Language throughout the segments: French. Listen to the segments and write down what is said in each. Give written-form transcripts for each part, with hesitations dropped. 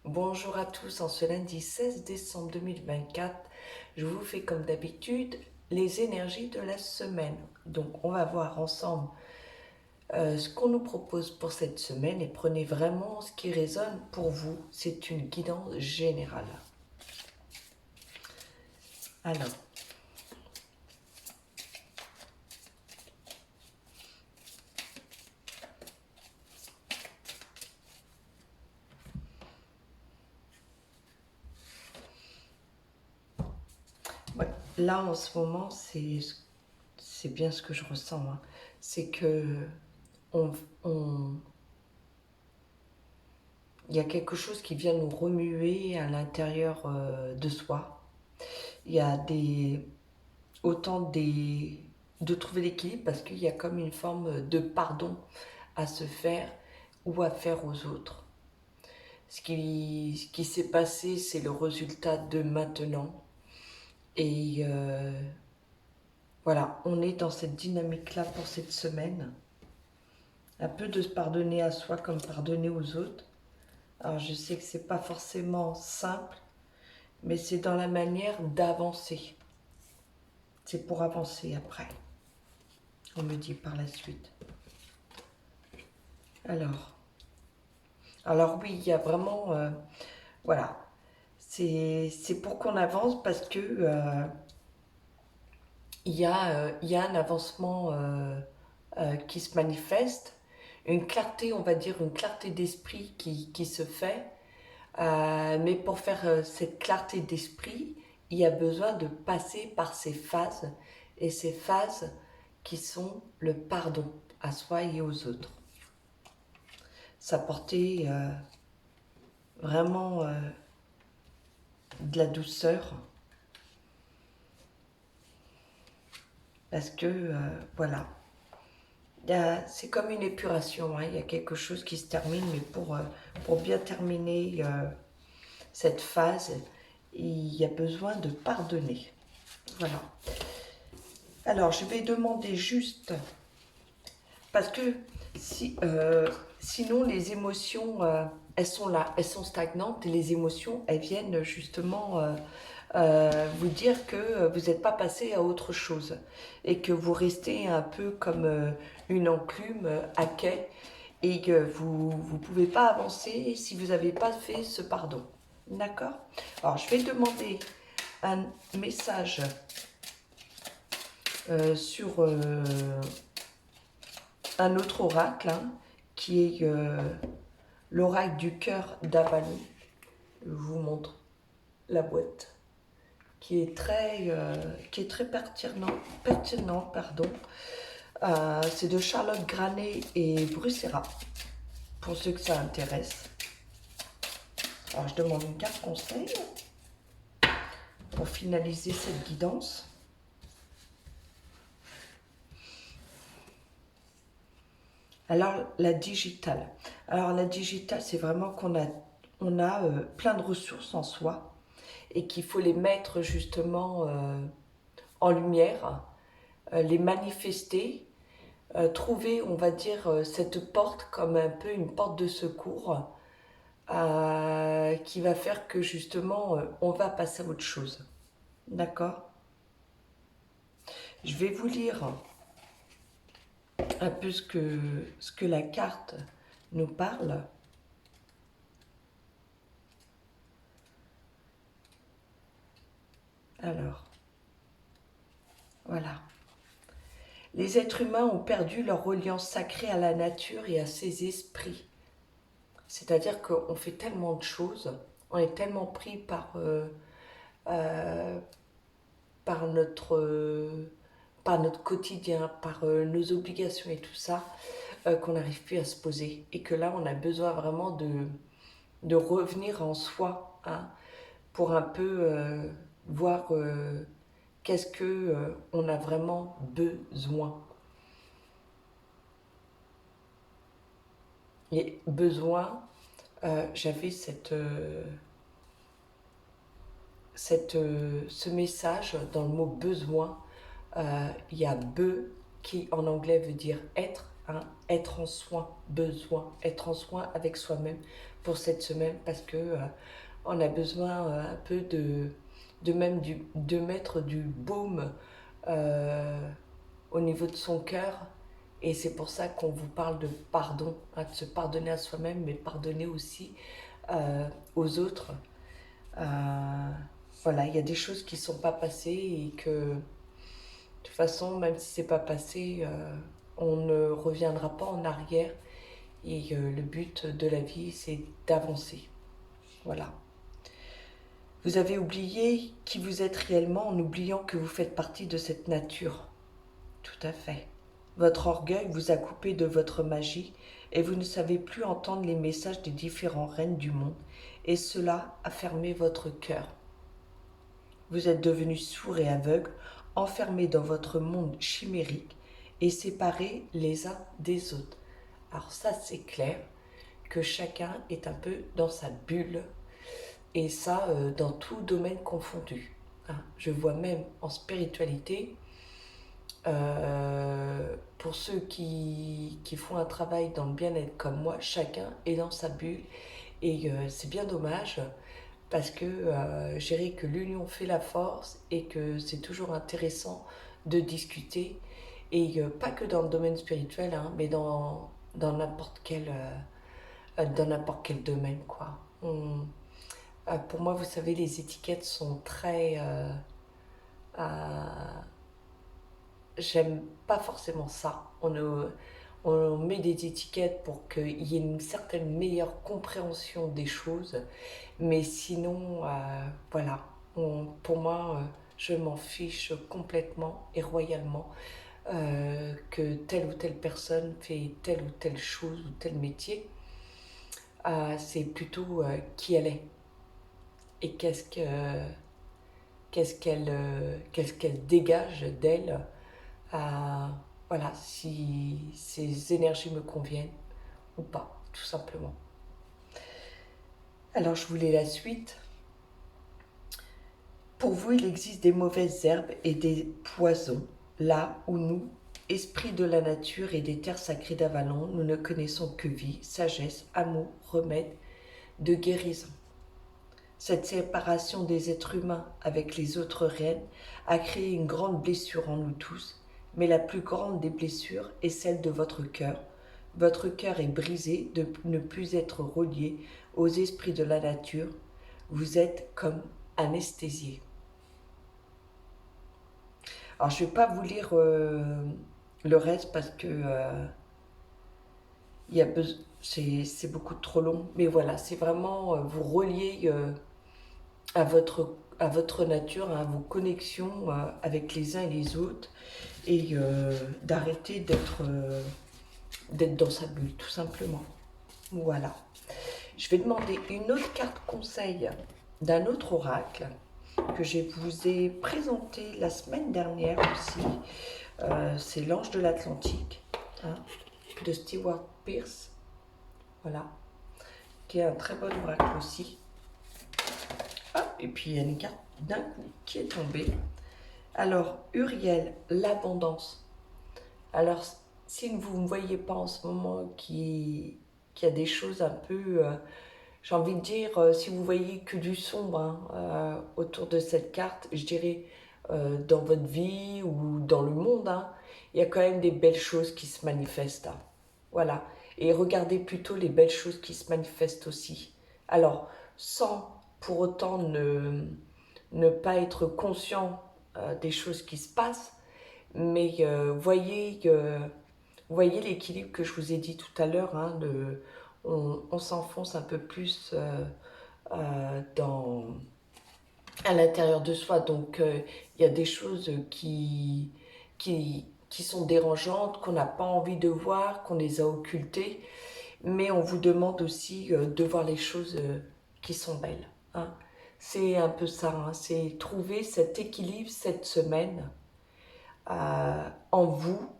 Bonjour à tous, en ce lundi 16 décembre 2024, je vous fais comme d'habitude les énergies de la semaine. Donc on va voir ensemble ce qu'on nous propose pour cette semaine et prenez vraiment ce qui résonne pour vous. C'est une guidance générale. Alors, ouais, là en ce moment, c'est bien ce que je ressens. Hein. C'est que on, on, il y a quelque chose qui vient nous remuer à l'intérieur de soi. Il y a de trouver l'équilibre parce qu'il y a comme une forme de pardon à se faire ou à faire aux autres. Ce qui s'est passé, c'est le résultat de maintenant. Et voilà, on est dans cette dynamique-là pour cette semaine. Un peu de se pardonner à soi comme pardonner aux autres. Alors je sais que c'est pas forcément simple, mais c'est dans la manière d'avancer. C'est pour avancer après. On me dit par la suite. Alors oui, il y a vraiment, voilà, c'est pour qu'on avance parce que il y a un avancement qui se manifeste, une clarté, on va dire, une clarté d'esprit qui se fait. Mais pour faire cette clarté d'esprit, il y a besoin de passer par ces phases, et ces phases qui sont le pardon à soi et aux autres. S'apporter vraiment de la douceur, parce que voilà, c'est comme une épuration, hein. Il y a quelque chose qui se termine, mais pour bien terminer cette phase, il y a besoin de pardonner. Voilà. Alors, je vais demander juste, parce que sinon les émotions, elles sont là, elles sont stagnantes, et les émotions, elles viennent justement vous dire que vous n'êtes pas passé à autre chose et que vous restez un peu comme une enclume à quai et que vous ne pouvez pas avancer si vous n'avez pas fait ce pardon. D'accord? Alors, je vais demander un message sur un autre oracle qui est l'oracle du cœur d'Avalon. Je vous montre la boîte qui est très pertinent pardon. C'est de Charlotte Granet et Brucera, pour ceux que ça intéresse. Alors, je demande une carte conseil pour finaliser cette guidance. Alors, la digitale. Alors, la digitale, c'est vraiment on a plein de ressources en soi et qu'il faut les mettre justement en lumière, les manifester, trouver, on va dire, cette porte comme un peu une porte de secours qui va faire que justement on va passer à autre chose. D'accord? Je vais vous lire un peu ce que la carte nous parle. Alors, voilà. Les êtres humains ont perdu leur reliance sacrée à la nature et à ses esprits. C'est-à-dire qu'on fait tellement de choses, on est tellement pris euh, par par notre quotidien, par nos obligations et tout ça, qu'on n'arrive plus à se poser. Et que là, on a besoin vraiment de revenir en soi, hein, pour un peu voir qu'est-ce que on a vraiment besoin. Et besoin, j'avais ce message dans le mot besoin. Il y a be qui en anglais veut dire être, hein, être en soin, besoin, être en soin avec soi-même pour cette semaine parce que on a besoin un peu de mettre du baume euh, au niveau de son cœur. Et c'est pour ça qu'on vous parle de pardon, hein, de se pardonner à soi-même, mais pardonner aussi euh, aux autres. Euh, voilà, il y a des choses qui ne sont pas passées et que de toute façon, même si c'est pas passé, on ne reviendra pas en arrière. Et le but de la vie, c'est d'avancer. Voilà. Vous avez oublié qui vous êtes réellement en oubliant que vous faites partie de cette nature. Tout à fait. Votre orgueil vous a coupé de votre magie et vous ne savez plus entendre les messages des différents règnes du monde et cela a fermé votre cœur. Vous êtes devenus sourds et aveugles, enfermés dans votre monde chimérique et séparés les uns des autres. Alors ça c'est clair que chacun est un peu dans sa bulle et ça dans tout domaine confondu. Hein. Je vois même en spiritualité, pour ceux qui font un travail dans le bien-être comme moi, chacun est dans sa bulle et c'est bien dommage parce que je dirais que l'union fait la force et que c'est toujours intéressant de discuter et pas que dans le domaine spirituel, hein, mais dans dans n'importe quel domaine quoi. Pour moi, vous savez, les étiquettes sont très euh, j'aime pas forcément ça. On met des étiquettes pour qu'il y ait une certaine meilleure compréhension des choses, mais sinon, voilà, pour moi, je m'en fiche complètement et royalement que telle ou telle personne fait telle ou telle chose ou tel métier. C'est plutôt qui elle est et qu'est-ce qu'elle dégage d'elle. À, voilà, si ces énergies me conviennent ou pas, tout simplement. Alors je voulais la suite. Pour vous, il existe des mauvaises herbes et des poisons, là où nous, esprits de la nature et des terres sacrées d'Avalon, nous ne connaissons que vie, sagesse, amour, remède, de guérison. Cette séparation des êtres humains avec les autres reines a créé une grande blessure en nous tous, mais la plus grande des blessures est celle de votre cœur. Votre cœur est brisé de ne plus être relié aux esprits de la nature. Vous êtes comme anesthésié. Alors je ne vais pas vous lire le reste parce que c'est beaucoup trop long, mais voilà, c'est vraiment vous relier à votre nature, à vos connexions avec les uns et les autres, et d'arrêter d'être dans sa bulle, tout simplement. Voilà. Je vais demander une autre carte conseil d'un autre oracle que je vous ai présenté la semaine dernière aussi. C'est l'Ange de l'Atlantique, hein, de Stewart Pearce. Voilà. Qui est un très bon oracle aussi. Ah, et puis il y a une carte d'un coup qui est tombée. Alors, Uriel, l'abondance. Alors, si vous ne me voyez pas en ce moment, qui a des choses un peu, j'ai envie de dire, si vous voyez que du sombre hein, autour de cette carte, je dirais dans votre vie ou dans le monde, hein, il y a quand même des belles choses qui se manifestent. Hein. Voilà. Et regardez plutôt les belles choses qui se manifestent aussi. Alors, sans pour autant ne pas être conscient des choses qui se passent, mais voyez l'équilibre que je vous ai dit tout à l'heure, hein, on s'enfonce un peu plus à l'intérieur de soi, donc il y a des choses qui sont dérangeantes, qu'on n'a pas envie de voir, qu'on les a occultées, mais on vous demande aussi de voir les choses qui sont belles. Hein. C'est un peu ça, hein, c'est trouver cet équilibre cette semaine en vous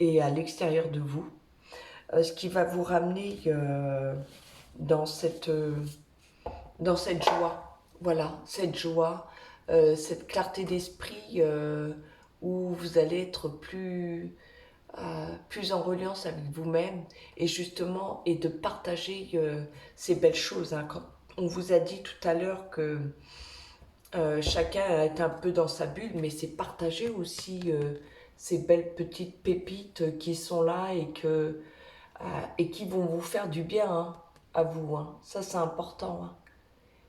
et à l'extérieur de vous, ce qui va vous ramener dans dans cette joie, voilà, cette joie, cette clarté d'esprit où vous allez être plus plus en reliance avec vous-même et justement et de partager ces belles choses. Hein. Quand on vous a dit tout à l'heure que chacun est un peu dans sa bulle, mais c'est partager aussi ces belles petites pépites qui sont là et qui vont vous faire du bien hein, à vous. Hein. Ça, c'est important. Hein.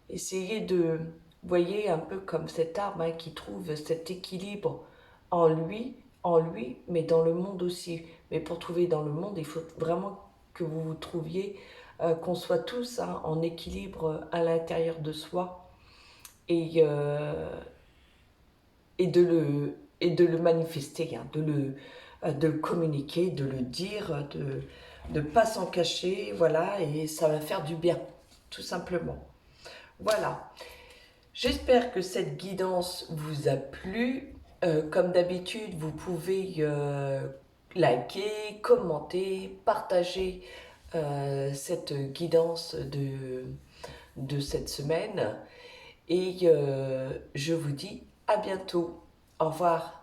Essayez de, vous voyez, un peu comme cet arbre hein, qui trouve cet équilibre en lui, mais dans le monde aussi. Mais pour trouver dans le monde, il faut vraiment que vous vous trouviez, qu'on soit tous hein, en équilibre à l'intérieur de soi et, et de le manifester, hein, de le communiquer, de le dire, de ne pas s'en cacher, voilà, et ça va faire du bien, tout simplement. Voilà. J'espère que cette guidance vous a plu. Comme d'habitude, vous pouvez liker, commenter, partager cette guidance de cette semaine. Et je vous dis à bientôt. Au revoir.